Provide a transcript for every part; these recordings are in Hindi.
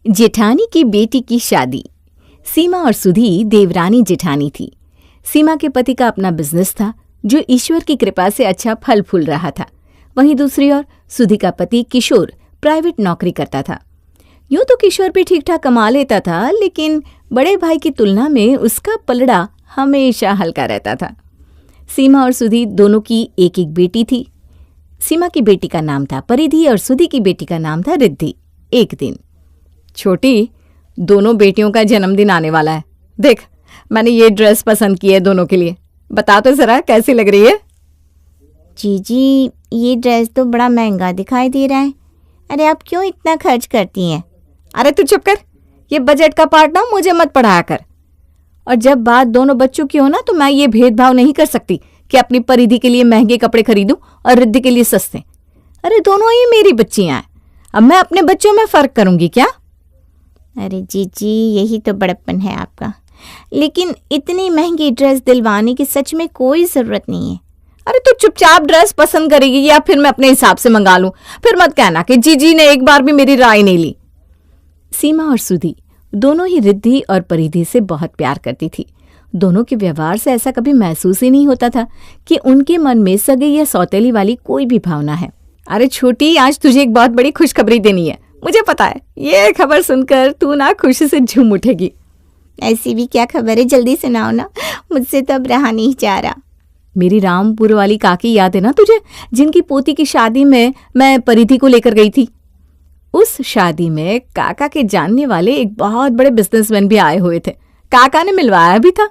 जेठानी की बेटी की शादी। सीमा और सुधी देवरानी जेठानी थी। सीमा के पति का अपना बिजनेस था जो ईश्वर की कृपा से अच्छा फल फूल रहा था। वहीं दूसरी ओर सुधी का पति किशोर प्राइवेट नौकरी करता था। यूं तो किशोर भी ठीक ठाक कमा लेता था, लेकिन बड़े भाई की तुलना में उसका पलड़ा हमेशा हल्का रहता था। सीमा और सुधी दोनों की एक एक बेटी थी। सीमा की बेटी का नाम था परिधि और सुधी की बेटी का नाम था रिद्धि। एक दिन, छोटी, दोनों बेटियों का जन्मदिन आने वाला है। देख, मैंने ये ड्रेस पसंद की है दोनों के लिए। बता तो जरा कैसी लग रही है? जीजी, ये ड्रेस तो बड़ा महंगा दिखाई दे रहा है। अरे आप क्यों इतना खर्च करती हैं? अरे तू चुप कर, ये बजट का पार्ट ना मुझे मत पढ़ाया कर। और जब बात दोनों बच्चों की हो ना, तो मैं ये भेदभाव नहीं कर सकती कि अपनी परिधि के लिए महंगे कपड़े खरीदूं और रिद्धि के लिए सस्ते। अरे दोनों ही मेरी बच्चियां हैं, अब मैं अपने बच्चों में फर्क करूंगी क्या? अरे जीजी, यही तो बड़प्पन है आपका। लेकिन इतनी महंगी ड्रेस दिलवाने की सच में कोई जरूरत नहीं है। अरे तू चुपचाप ड्रेस पसंद करेगी या फिर मैं अपने हिसाब से मंगा लूं? फिर मत कहना कि जीजी ने एक बार भी मेरी राय नहीं ली। सीमा और सुधी दोनों ही रिद्धि और परिधि से बहुत प्यार करती थी। दोनों के व्यवहार से ऐसा कभी महसूस ही नहीं होता था कि उनके मन में सगी या सौतेली वाली कोई भी भावना है। अरे छोटी, आज तुझे एक बहुत बड़ी खुशखबरी देनी है। मुझे पता है ये खबर सुनकर तू ना खुशी से झूम उठेगी। ऐसी भी क्या खबर है? जल्दी सुनाओ ना, मुझसे तो अब रहा नहीं जा रहा। मेरी रामपुर वाली काकी याद है ना तुझे, जिनकी पोती की शादी में मैं परिधि को लेकर गई थी? उस शादी में काका के जानने वाले एक बहुत बड़े बिजनेसमैन भी आए हुए थे। काका ने मिलवाया भी था।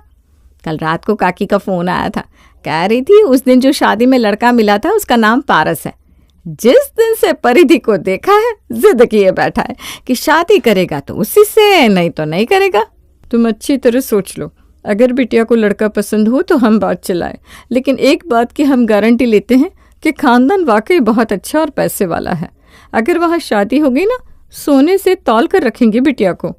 कल रात को काकी का फोन आया था। कह रही थी उस दिन जो शादी में लड़का मिला था उसका नाम पारस है। जिस दिन से परिधि को देखा है जिद किए बैठा है कि शादी करेगा तो उसी से, नहीं तो नहीं करेगा। तुम अच्छी तरह सोच लो, अगर बिटिया को लड़का पसंद हो तो हम बात चलाएं, लेकिन एक बात की हम गारंटी लेते हैं कि खानदान वाकई बहुत अच्छा और पैसे वाला है। अगर वहां शादी हो गई ना, सोने से तौल कर रखेंगे बिटिया को।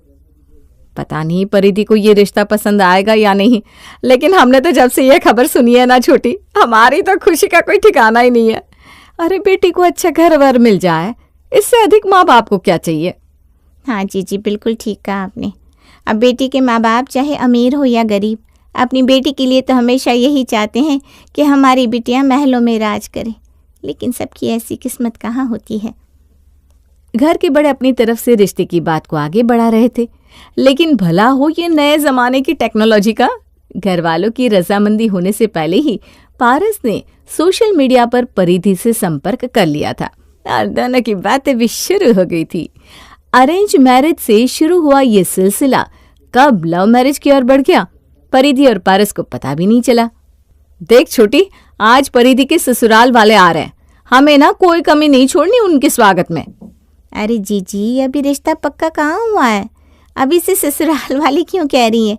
पता नहीं परिधि को ये रिश्ता पसंद आएगा या नहीं, लेकिन हमने तो जब से ये खबर सुनी है ना छोटी, हमारी तो खुशी का कोई ठिकाना ही नहीं है। अरे बेटी को अच्छा घर वर मिल जाए, इससे अधिक माँ बाप को क्या चाहिए? हाँ जीजी, बिल्कुल ठीक कहा आपने। अब बेटी के माँ बाप चाहे अमीर हो या गरीब, अपनी बेटी के लिए तो हमेशा यही चाहते हैं कि हमारी बिटियाँ महलों में राज करें। लेकिन सबकी ऐसी किस्मत कहाँ होती है। घर के बड़े अपनी तरफ से रिश्ते की बात को आगे बढ़ा रहे थे, लेकिन भला हो ये नए जमाने की टेक्नोलॉजी का। घर वालों की रजामंदी होने से पहले ही पारस ने सोशल मीडिया पर परिधि से संपर्क कर लिया था और दोनों की बातें भी शुरू हो गई थी। अरेंज मैरिज से शुरू हुआ ये सिलसिला कब लव मैरिज की ओर बढ़ गया, परिधि और पारस को पता भी नहीं चला। देख छोटी, आज परिधि के ससुराल वाले आ रहे हैं, हमें ना कोई कमी नहीं छोड़नी उनके स्वागत में। अरे जीजी, अभी रिश्ता पक्का कहाँ हुआ है? अभी से ससुराल वाली क्यों कह रही है?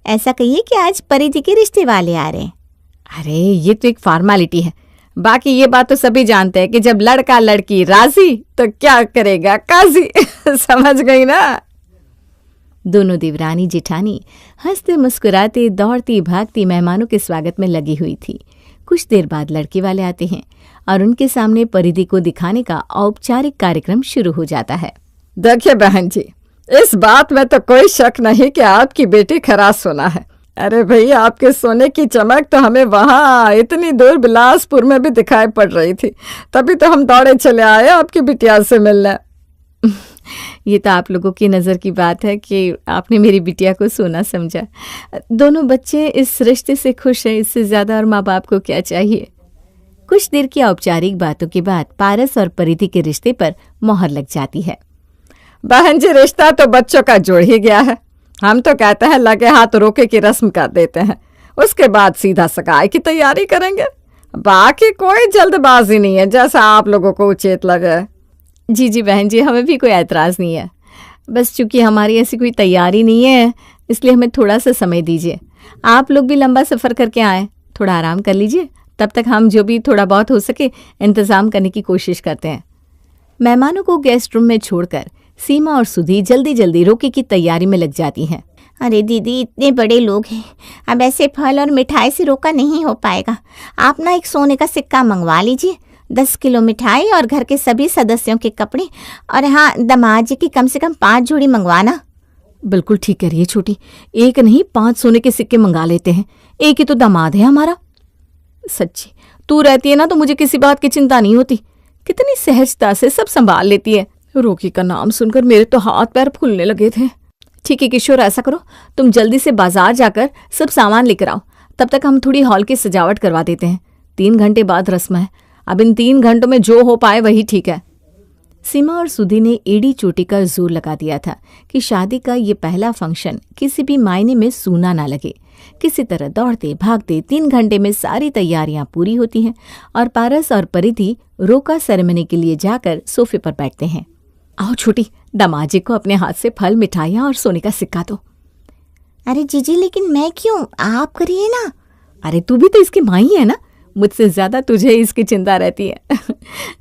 ऐसा कहिए कि आज परिधि के रिश्ते वाले आ रहे हैं। अरे ये तो एक फॉर्मेलिटी है, बाकी ये बात तो सभी जानते हैं कि जब लड़का लड़की राजी तो क्या करेगा काजी। समझ गई ना? दोनों देवरानी जेठानी हंसते मुस्कुराते दौड़ती भागती मेहमानों के स्वागत में लगी हुई थी। कुछ देर बाद लड़के वाले आते हैं और उनके सामने परिधि को दिखाने का औपचारिक कार्यक्रम शुरू हो जाता है। देखिए बहन जी, इस बात में तो कोई शक नहीं कि आपकी बेटी खरा सोना है। अरे भाई, आपके सोने की चमक तो हमें वहाँ इतनी दूर बिलासपुर में भी दिखाई पड़ रही थी, तभी तो हम दौड़े चले आए आपकी बिटिया से मिलने। ये तो आप लोगों की नज़र की बात है कि आपने मेरी बिटिया को सोना समझा। दोनों बच्चे इस रिश्ते से खुश हैं, इससे ज़्यादा और माँ बाप को क्या चाहिए। कुछ देर की औपचारिक बातों के बाद पारस और परिधि के रिश्ते पर मोहर लग जाती है। बहन जी, रिश्ता तो बच्चों का जुड़ ही गया है। हम तो कहते हैं लगे हाथ रोके की रस्म कर देते हैं, उसके बाद सीधा सगाई की तैयारी करेंगे। बाकी कोई जल्दबाजी नहीं है, जैसा आप लोगों को उचित लगे। जी बहन जी, हमें भी कोई ऐतराज़ नहीं है, बस चूंकि हमारी ऐसी कोई तैयारी नहीं है इसलिए हमें थोड़ा सा समय दीजिए। आप लोग भी लंबा सफ़र करके आए, थोड़ा आराम कर लीजिए, तब तक हम जो भी थोड़ा बहुत हो सके इंतज़ाम करने की कोशिश करते हैं। मेहमानों को गेस्ट रूम में छोड़कर सीमा और सुधी जल्दी जल्दी रोके की तैयारी में लग जाती हैं। अरे दीदी, इतने बड़े लोग हैं, अब ऐसे फल और मिठाई से रोका नहीं हो पाएगा। आप ना एक सोने का सिक्का मंगवा लीजिए, 10 किलो मिठाई और घर के सभी सदस्यों के कपड़े, और हाँ, दामाद जी की कम से कम 5 जोड़ी मंगवाना। बिल्कुल ठीक कह रही है छोटी, 1 नहीं 5 सोने के सिक्के मंगा लेते हैं, एक ही तो दामाद है हमारा। सच्ची तू रहती है ना तो मुझे किसी बात की चिंता नहीं होती, कितनी सहजता से सब संभाल लेती है। रोकी का नाम सुनकर मेरे तो हाथ पैर फूलने लगे थे। ठीक है किशोर, ऐसा करो तुम जल्दी से बाजार जाकर सब सामान लेकर आओ, तब तक हम थोड़ी हॉल की सजावट करवा देते हैं। 3 घंटे बाद रस्म है, अब इन 3 घंटों में जो हो पाए वही ठीक है। सीमा और सुधी ने एड़ी चोटी का जोर लगा दिया था कि शादी का ये पहला फंक्शन किसी भी मायने में सूना ना लगे। किसी तरह दौड़ते भागते 3 घंटे में सारी तैयारियां पूरी होती हैं और पारस और परिधि रोका सेरेमनी के लिए जाकर सोफे पर बैठते हैं। आओ छोटी, दामाद जी को अपने हाथ से फल, मिठाइयां और सोने का सिक्का दो। अरे जीजी, लेकिन मैं क्यों, आप करिए ना। अरे तू भी तो इसकी माँ ही है ना, मुझसे ज्यादा तुझे इसकी चिंता रहती है।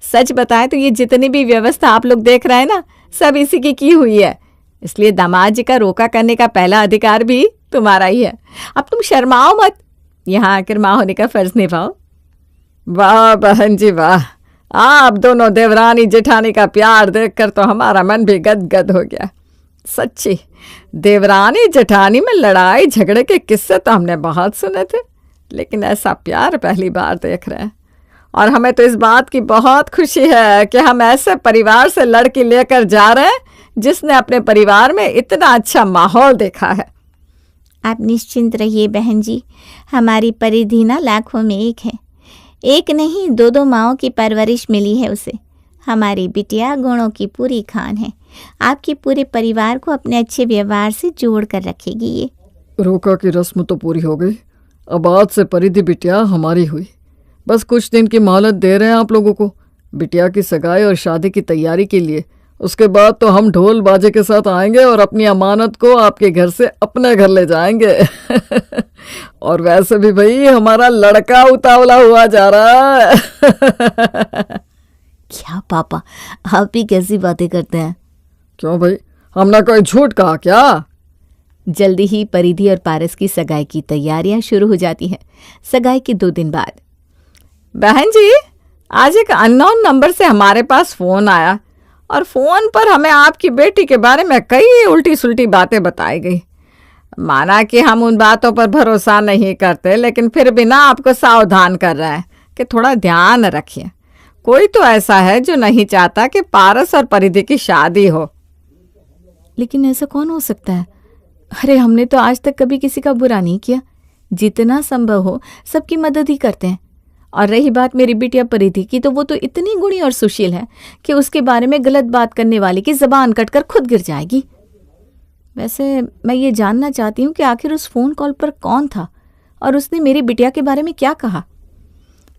सच बताए तो ये जितनी भी व्यवस्था आप लोग देख रहे हैं ना, सब इसी की हुई है, इसलिए दामाद जी का रोका करने का पहला अधिकार भी तुम्हारा ही है। अब तुम शर्माओ मत, यहाँ आकर माँ होने का फर्ज निभाओ। वाह बहन जी वाह, आप दोनों देवरानी जेठानी का प्यार देखकर तो हमारा मन भी गदगद हो गया। सच्ची देवरानी जेठानी में लड़ाई झगड़े के किस्से तो हमने बहुत सुने थे, लेकिन ऐसा प्यार पहली बार देख रहे हैं। और हमें तो इस बात की बहुत खुशी है कि हम ऐसे परिवार से लड़की लेकर जा रहे हैं जिसने अपने परिवार में इतना अच्छा माहौल देखा है। आप निश्चिंत रहिए बहन जी, हमारी परिधि ना लाखों में एक है, एक नहीं 2-2 माँओं की परवरिश मिली है उसे। हमारी बिटिया गुणों की पूरी खान है, आपके पूरे परिवार को अपने अच्छे व्यवहार से जोड़ कर रखेगी ये। रोका की रस्म तो पूरी हो गई, अब आज से परिधि बिटिया हमारी हुई। बस कुछ दिन की मोहलत दे रहे हैं आप लोगों को बिटिया की सगाई और शादी की तैयारी के लिए। उसके बाद तो हम ढोल बाजे के साथ आएंगे और अपनी अमानत को आपके घर से अपने घर ले जाएंगे। और वैसे भी भाई हमारा लड़का उतावला हुआ जा रहा है। क्या पापा, आप भी कैसी बातें करते हैं? क्यों भाई, हमने कोई झूठ कहा क्या? जल्दी ही परिधि और पारस की सगाई की तैयारियां शुरू हो जाती हैं। सगाई के 2 दिन बाद, बहन जी आज एक अननोन नंबर से हमारे पास फोन आया और फोन पर हमें आपकी बेटी के बारे में कई उल्टी सुल्टी बातें बताई गई। माना कि हम उन बातों पर भरोसा नहीं करते, लेकिन फिर भी ना आपको सावधान कर रहे हैं कि थोड़ा ध्यान रखिए। कोई तो ऐसा है जो नहीं चाहता कि पारस और परिधि की शादी हो। लेकिन ऐसा कौन हो सकता है? अरे हमने तो आज तक कभी किसी का बुरा नहीं किया, जितना संभव हो सबकी मदद ही करते हैं। और रही बात मेरी बिटिया परिधि की, तो वो तो इतनी गुणी और सुशील है कि उसके बारे में गलत बात करने वाले की जबान कटकर खुद गिर जाएगी। वैसे मैं ये जानना चाहती हूँ कि आखिर उस फोन कॉल पर कौन था और उसने मेरी बिटिया के बारे में क्या कहा?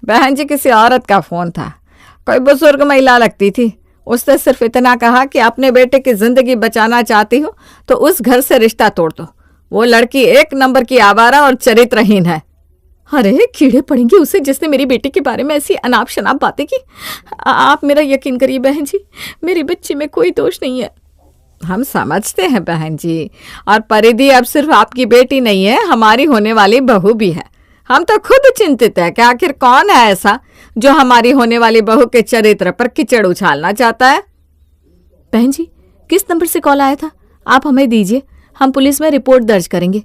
बहन जी किसी औरत का फोन था, कोई बुजुर्ग महिला लगती थी। उसने सिर्फ इतना कहा कि अपने बेटे की जिंदगी बचाना चाहती हो तो उस घर से रिश्ता तोड़ दो, वो लड़की 1 नंबर की आवारा और चरित्रहीन है। अरे कीड़े पड़ेंगे उसे जिसने मेरी बेटी के बारे में ऐसी अनाप शनाप बातें की। आप मेरा यकीन करिए बहन जी, मेरी बच्ची में कोई दोष नहीं है। हम समझते हैं बहन जी, और परिधि अब सिर्फ आपकी बेटी नहीं है, हमारी होने वाली बहू भी है। हम तो खुद चिंतित है कि आखिर कौन है ऐसा जो हमारी होने वाली बहू के चरित्र पर कीचड़ उछालना चाहता है। बहन जी किस नंबर से कॉल आया था? आप हमें दीजिए, हम पुलिस में रिपोर्ट दर्ज करेंगे।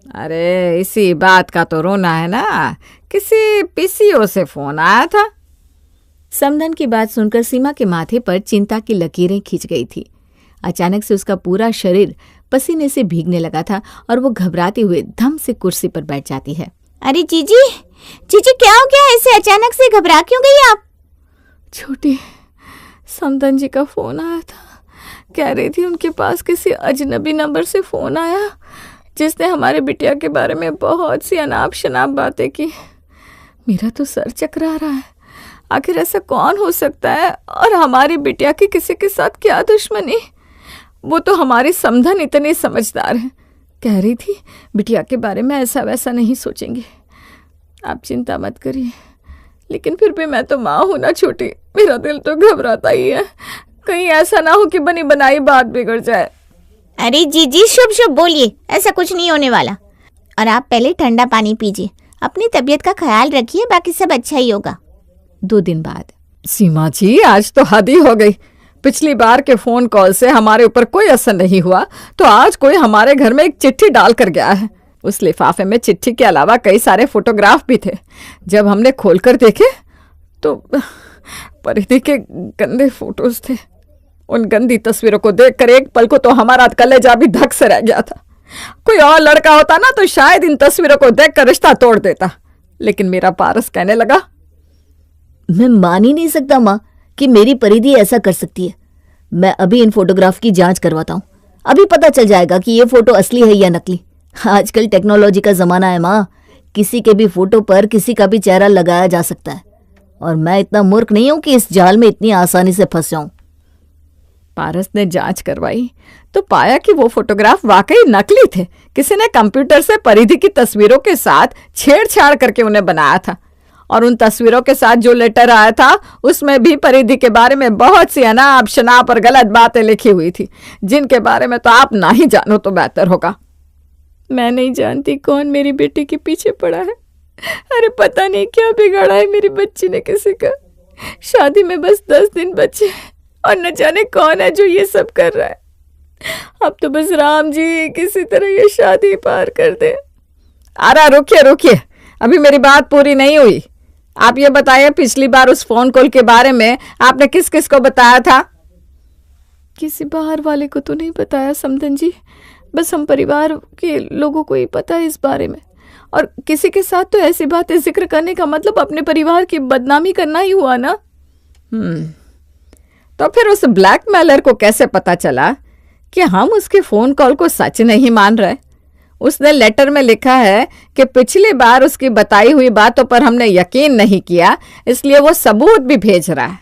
अरे इसी बात का तो रोना है ना, किसी पीसीओ से फोन आया था। समधन की बात सुनकर सीमा के माथे पर चिंता की लकीरें खिंच गई थी। अचानक से उसका पूरा शरीर पसीने से भीगने लगा था और वो घबराते हुए धम से कुर्सी पर बैठ जाती है। अरे जीजी, जीजी क्या हो गया, ऐसे अचानक से घबरा क्यों गई आप? छोटी, समधन जी का फोन आया था, कह रही थी उनके पास किसी अजनबी नंबर से फोन आया जिसने हमारे बिटिया के बारे में बहुत सी अनाप शनाप बातें की। मेरा तो सर चकरा रहा है, आखिर ऐसा कौन हो सकता है और हमारी बिटिया की किसी के साथ क्या दुश्मनी? वो तो हमारी समधन इतनी समझदार है, कह रही थी बिटिया के बारे में ऐसा वैसा नहीं सोचेंगे। आप चिंता मत करिए, लेकिन फिर भी मैं तो माँ हूं ना छोटी, मेरा दिल तो घबराता ही है, कहीं ऐसा ना हो कि बनी बनाई बात बिगड़ जाए। अरे जीजी शुभ शुभ बोलिए, ऐसा कुछ नहीं होने वाला। और आप पहले ठंडा पानी पीजिए, अपनी तबीयत का ख्याल रखिए, बाकी सब अच्छा ही होगा। 2 दिन बाद। सीमा जी, आज तो हद ही हो गई। पिछली बार के फोन कॉल से हमारे ऊपर कोई असर नहीं हुआ, तो आज कोई हमारे घर में एक चिट्ठी डाल कर गया है। उस लिफाफे में चिट्ठी के अलावा कई सारे फोटोग्राफ भी थे। जब हमने खोलकर देखे तो परिधि के गंदे फोटोज थे। उन गंदी तस्वीरों को देखकर एक पल को तो हमारा कलेजा भी धक से रह गया था। कोई और लड़का होता ना तो शायद इन तस्वीरों को देखकर रिश्ता तोड़ देता, लेकिन मेरा पारस कहने लगा, मैं मान ही नहीं सकता माँ कि मेरी परिधि ऐसा कर सकती है। मैं अभी इन फोटोग्राफ की जांच करवाता हूँ। अभी पता चल जाएगा कि ये फोटो असली है या नकली। आजकल टेक्नोलॉजी का जमाना है माँ, किसी के भी फोटो पर किसी का भी चेहरा लगाया जा सकता है, और मैं इतना मूर्ख नहीं हूं कि इस जाल में इतनी आसानी से फंस जाऊं। पारस ने जांच करवाई तो पाया कि वो फोटोग्राफ वाकई नकली थे। किसी ने कंप्यूटर से परिधि की तस्वीरों के साथ छेड़छाड़ करके उन्हें बनाया था, और उन तस्वीरों के साथ जो लेटर आया था उसमें भी परिधि के बारे में बहुत सी अनाप शनाप और गलत बातें लिखी हुई थी, जिनके बारे में तो आप ना ही जानो तो बेहतर होगा। मैं नहीं जानती कौन मेरी बेटी के पीछे पड़ा है। अरे पता नहीं क्या बिगाड़ा है मेरी बच्ची ने किसी का। शादी में बस 10 दिन बचे और न जाने कौन है जो ये सब कर रहा है। अब तो बस राम जी किसी तरह ये शादी पार कर दे। अरे रुकिए, अभी मेरी बात पूरी नहीं हुई। आप ये बताइए, पिछली बार उस फोन कॉल के बारे में आपने किस किस को बताया था? किसी बाहर वाले को तो नहीं बताया समधन जी, बस हम परिवार के लोगों को ही पता है इस बारे में। और किसी के साथ तो ऐसी बातें जिक्र करने का मतलब अपने परिवार की बदनामी करना ही हुआ ना। तो फिर उस ब्लैकमेलर को कैसे पता चला कि हम उसके फोन कॉल को सच नहीं मान रहे? उसने लेटर में लिखा है कि पिछली बार उसकी बताई हुई बातों पर हमने यकीन नहीं किया, इसलिए वो सबूत भी भेज रहा है।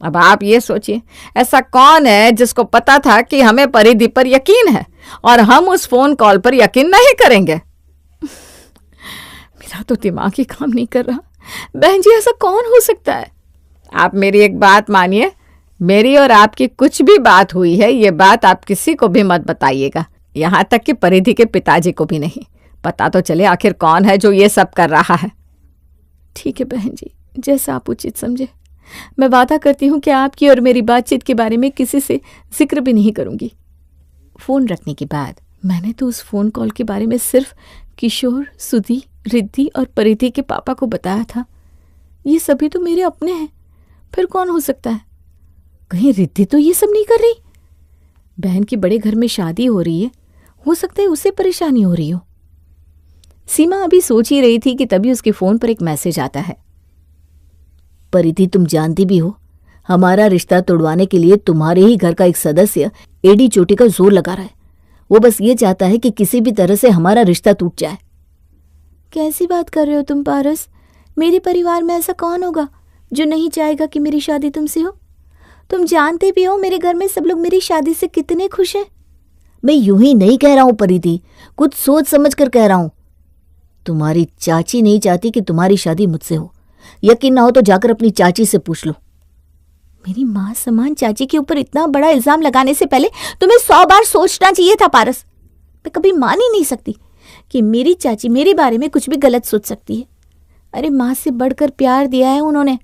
अब आप ये सोचिए, ऐसा कौन है जिसको पता था कि हमें परिधि पर यकीन है और हम उस फोन कॉल पर यकीन नहीं करेंगे? मेरा तो दिमाग ही काम नहीं कर रहा। बहन जी, ऐसा कौन हो सकता है? आप मेरी एक बात मानिए, मेरी और आपकी कुछ भी बात हुई है, ये बात आप किसी को भी मत बताइएगा, यहाँ तक कि परिधि के पिताजी को भी नहीं। पता तो चले आखिर कौन है जो ये सब कर रहा है। ठीक है बहन जी, जैसा आप उचित समझे। मैं वादा करती हूँ कि आपकी और मेरी बातचीत के बारे में किसी से जिक्र भी नहीं करूंगी। फोन रखने के बाद मैंने तो उस फोन कॉल के बारे में सिर्फ किशोर, सुधी, रिद्धि और परिधि के पापा को बताया था। ये सभी तो मेरे अपने हैं, फिर कौन हो सकता है? कहीं रिद्धि तो ये सब नहीं कर रही? बहन की बड़े घर में शादी हो रही है, हो सकता है उसे परेशानी हो रही हो। सीमा अभी सोच ही रही थी कि तभी उसके फोन पर एक मैसेज आता है। परिधि, तुम जानती भी हो, हमारा रिश्ता तोड़वाने के लिए तुम्हारे ही घर का एक सदस्य एडी चोटी का जोर लगा रहा है। वो बस ये चाहता है कि किसी भी तरह से हमारा रिश्ता टूट जाए। कैसी बात कर रहे हो तुम पारस? मेरे परिवार में ऐसा कौन होगा जो नहीं चाहेगा कि मेरी शादी तुमसे हो? तुम जानते भी हो मेरे घर में सब लोग मेरी शादी से कितने खुश हैं। मैं यूं ही नहीं कह रहा हूं परिधि, कुछ सोच समझ कर कह रहा हूं। तुम्हारी चाची नहीं चाहती कि तुम्हारी शादी मुझसे हो। यकीन ना हो तो जाकर अपनी चाची से पूछ लो। मेरी माँ समान चाची के ऊपर इतना बड़ा इल्जाम लगाने से पहले तुम्हें 100 बार सोचना चाहिए था पारस। मैं कभी मान ही नहीं सकती कि मेरी चाची मेरे बारे में कुछ भी गलत सोच सकती है। अरे माँ से बढ़कर प्यार दिया है उन्होंने।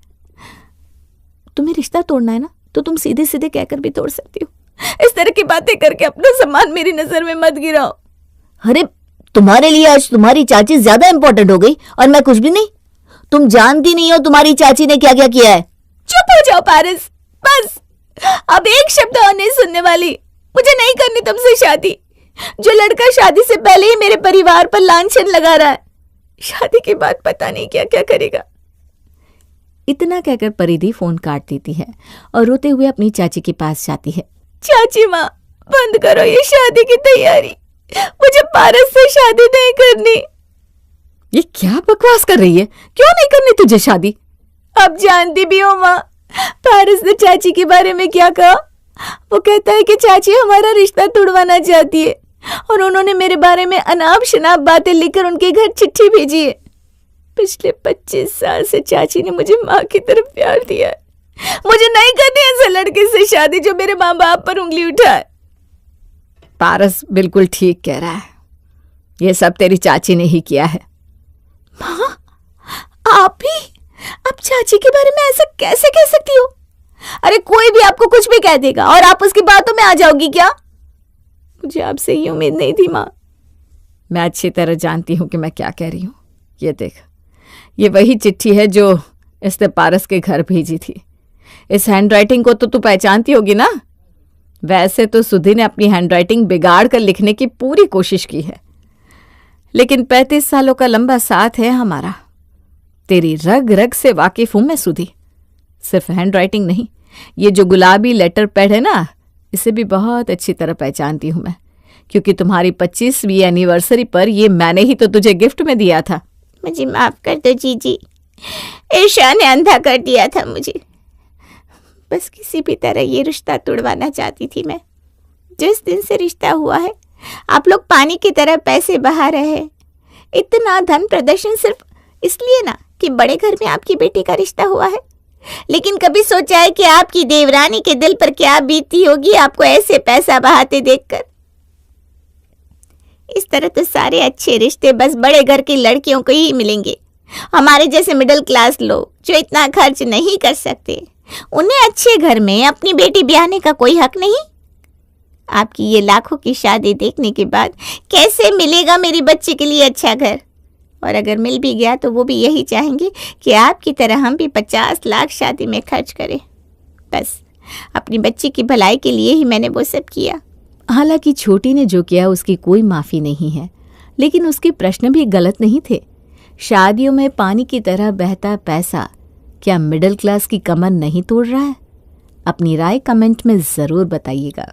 तुम्हें रिश्ता तोड़ना है ना, तो तुम सीधे सीधे कहकर भी तोड़ सकती हो। इस तरह की बातें करके अपना सम्मान मेरी नजर में मत गिराओ। अरे तुम्हारे लिए आज तुम्हारी चाची ज्यादा इंपॉर्टेंट हो गई और मैं कुछ भी नहीं। तुम जानती नहीं हो तुम्हारी चाची ने क्या क्या किया है। चुप हो जाओ पारस, बस अब एक शब्द और नहीं सुनने वाली। मुझे नहीं करनी तुमसे शादी। जो लड़का शादी से पहले ही मेरे परिवार पर लांछन लगा रहा है, शादी के बाद पता नहीं क्या क्या करेगा। इतना कहकर परिधि फोन काट देती है और रोते हुए अपनी चाची के पास जाती है। चाची माँ, बंद करो ये शादी की तैयारी। मुझे पारस से शादी नहीं करनी। ये क्या बकवास कर रही है? क्यों नहीं करनी तुझे शादी? अब जानती भी हो माँ, पारस ने चाची के बारे में क्या कहा। वो कहता है कि चाची हमारा रिश्ता तोड़वाना चाहती है और उन्होंने मेरे बारे में अनाप शनाप बातें लिखकर उनके घर चिट्ठी भेजी है। पिछले 25 साल से चाची ने मुझे माँ की तरफ प्यार दिया है। मुझे नहीं करनी ऐसे लड़के से शादी जो मेरे माँ बाप पर उंगली उठाए। पारस बिल्कुल ठीक कह रहा है, ये सब तेरी चाची ने ही किया है। माँ, आप ही? आप चाची के बारे में ऐसा कैसे कह सकती हो? अरे कोई भी आपको कुछ भी कह देगा और आप उसकी बातों में आ जाओगी क्या? मुझे आपसे ये उम्मीद नहीं थी माँ। मैं अच्छी तरह जानती हूं कि मैं क्या कह रही हूं। ये देख, ये वही चिट्ठी है जो इसने पारस के घर भेजी थी। इस हैंडराइटिंग को तो तू पहचानती होगी ना? वैसे तो सुधी ने अपनी हैंडराइटिंग बिगाड़ कर लिखने की पूरी कोशिश की है, लेकिन 35 सालों का लंबा साथ है हमारा। तेरी रग रग से वाकिफ हूं मैं सुधी। सिर्फ हैंडराइटिंग नहीं, ये जो गुलाबी लेटर पैड है ना, इसे भी बहुत अच्छी तरह पहचानती हूं मैं, क्योंकि तुम्हारी 25वीं एनिवर्सरी पर ये मैंने ही तो तुझे गिफ्ट में दिया था। मुझे माफ कर दो जीजी, ईर्ष्या ने अंधा कर दिया था मुझे। बस किसी भी तरह ये रिश्ता तोड़वाना चाहती थी मैं। जिस दिन से रिश्ता हुआ है, आप लोग पानी की तरह पैसे बहा रहे हैं। इतना धन प्रदर्शन सिर्फ इसलिए ना कि बड़े घर में आपकी बेटी का रिश्ता हुआ है। लेकिन कभी सोचा है कि आपकी देवरानी के दिल पर क्या बीती होगी आपको ऐसे पैसा बहाते देखकर? इस तरह तो सारे अच्छे रिश्ते बस बड़े घर की लड़कियों को ही मिलेंगे। हमारे जैसे मिडिल क्लास लोग जो इतना खर्च नहीं कर सकते, उन्हें अच्छे घर में अपनी बेटी ब्याहने का कोई हक नहीं। आपकी ये लाखों की शादी देखने के बाद कैसे मिलेगा मेरी बच्ची के लिए अच्छा घर? और अगर मिल भी गया तो वो भी यही चाहेंगे कि आपकी तरह हम भी 50 लाख शादी में खर्च करें। बस अपनी बच्ची की भलाई के लिए ही मैंने वो सब किया। हालांकि छोटी ने जो किया उसकी कोई माफ़ी नहीं है, लेकिन उसके प्रश्न भी गलत नहीं थे। शादियों में पानी की तरह बहता पैसा क्या मिडिल क्लास की कमर नहीं तोड़ रहा है? अपनी राय कमेंट में ज़रूर बताइएगा।